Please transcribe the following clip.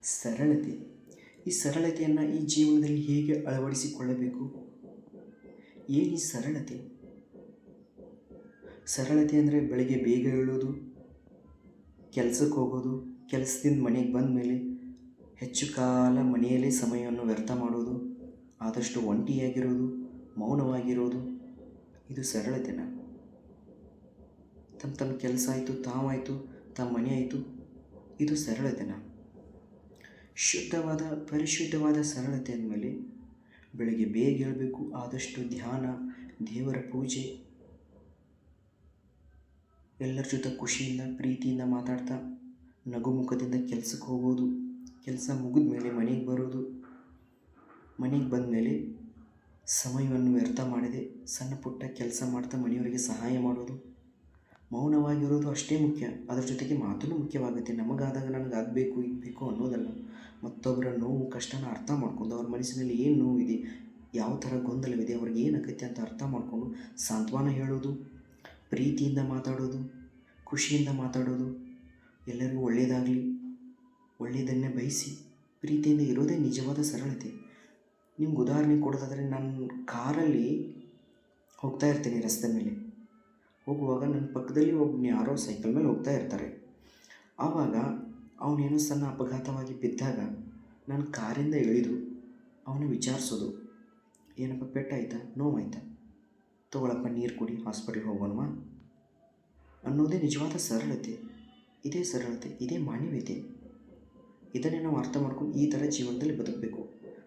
ಸರಳತೆ. ಈ ಸರಳತೆಯನ್ನು ಈ ಜೀವನದಲ್ಲಿ ಹೇಗೆ ಅಳವಡಿಸಿಕೊಳ್ಳಬೇಕು? ಏನು ಈ ಸರಳತೆ? ಸರಳತೆ ಅಂದರೆ ಬೆಳಗ್ಗೆ ಬೇಗ ಏಳೋದು, ಕೆಲಸಕ್ಕೆ ಹೋಗೋದು, ಕೆಲಸದಿಂದ ಮನೆಗೆ ಬಂದ ಮೇಲೆ ಹೆಚ್ಚು ಕಾಲ ಮನೆಯಲ್ಲೇ ಸಮಯವನ್ನು ವ್ಯರ್ಥ ಮಾಡೋದು, ಆದಷ್ಟು ಒಂಟಿಯಾಗಿರೋದು, ಮೌನವಾಗಿರೋದು. ಇದು ಸರಳತೆನಾ? ತಮ್ಮ ಕೆಲಸ ಆಯಿತು, ತಾವಾಯಿತು, ತಮ್ಮ ಮನೆ ಆಯಿತು, ಇದು ಸರಳತೆನಾ? ಶುದ್ಧವಾದ ಪರಿಶುದ್ಧವಾದ ಸರಳತೆ ಅಂದಮೇಲೆ ಬೆಳಗ್ಗೆ ಬೇಗ ಏಳಬೇಕು, ಆದಷ್ಟು ಧ್ಯಾನ, ದೇವರ ಪೂಜೆ, ಎಲ್ಲರ ಜೊತೆ ಖುಷಿಯಿಂದ ಪ್ರೀತಿಯಿಂದ ಮಾತಾಡ್ತಾ ನಗುಮುಖದಿಂದ ಕೆಲಸಕ್ಕೆ ಹೋಗೋದು, ಕೆಲಸ ಮುಗಿದ ಮೇಲೆ ಮನೆಗೆ ಬರೋದು, ಮನೆಗೆ ಬಂದ ಮೇಲೆ ಸಮಯವನ್ನು ವ್ಯರ್ಥ ಮಾಡದೆ ಸಣ್ಣ ಪುಟ್ಟ ಕೆಲಸ ಮಾಡ್ತಾ ಮನೆಯವರಿಗೆ ಸಹಾಯ ಮಾಡೋದು, ಮೌನವಾಗಿರೋದು ಅಷ್ಟೇ ಮುಖ್ಯ. ಅದರ ಜೊತೆಗೆ ಮಾತೂ ಮುಖ್ಯವಾಗುತ್ತೆ. ನಮಗಾದಾಗ ನನಗಾಗಬೇಕು ಇರಬೇಕು ಅನ್ನೋದಲ್ಲ, ಮತ್ತೊಬ್ಬರ ನೋವು ಕಷ್ಟನ ಅರ್ಥ ಮಾಡ್ಕೊಂಡು ಅವ್ರ ಮನಸ್ಸಿನಲ್ಲಿ ಏನು ನೋವಿದೆ, ಯಾವ ಥರ ಗೊಂದಲವಿದೆ, ಅವ್ರಿಗೆ ಏನಾಗುತ್ತೆ ಅಂತ ಅರ್ಥ ಮಾಡಿಕೊಂಡು ಸಾಂತ್ವನ ಹೇಳೋದು, ಪ್ರೀತಿಯಿಂದ ಮಾತಾಡೋದು, ಖುಷಿಯಿಂದ ಮಾತಾಡೋದು, ಎಲ್ಲರಿಗೂ ಒಳ್ಳೆಯದಾಗಲಿ, ಒಳ್ಳೆಯದನ್ನೇ ಬಯಸಿ ಪ್ರೀತಿಯಿಂದ ಇರೋದೇ ನಿಜವಾದ ಸರಳತೆ. ನಿಮ್ಗೆ ಉದಾಹರಣೆ ಕೊಡೋದಾದರೆ, ನಾನು ಕಾರಲ್ಲಿ ಹೋಗ್ತಾ ಇರ್ತೀನಿ, ರಸ್ತೆ ಮೇಲೆ ಹೋಗುವಾಗ ನನ್ನ ಪಕ್ಕದಲ್ಲಿ ಒಬ್ಬನು ಯಾರೋ ಸೈಕಲ್ ಮೇಲೆ ಹೋಗ್ತಾ ಇರ್ತಾರೆ. ಆವಾಗ ಅವನೇನೋ ಸಣ್ಣ ಅಪಘಾತವಾಗಿ ಬಿದ್ದಾಗ ನಾನು ಕಾರಿಂದ ಇಳಿದು ಅವನು ವಿಚಾರಿಸೋದು, ಏನಪ್ಪ ಪೆಟ್ಟಾಯ್ತಾ, ನೋವಾಯ್ತಾ, ತೊಗೊಳಪ್ಪ ನೀರು ಕುಡಿ, ಹಾಸ್ಪಿಟ್ಲಿಗೆ ಹೋಗೋಣವಾ ಅನ್ನೋದೇ ನಿಜವಾದ ಸರಳತೆ. ಇದೇ ಸರಳತೆ, ಇದೇ ಮಾನವೀಯತೆ. ಇದನ್ನೇ ನಾವು ಅರ್ಥ ಮಾಡ್ಕೊಂಡು ಈ ಥರ ಜೀವನದಲ್ಲಿ ಬದುಕಬೇಕು.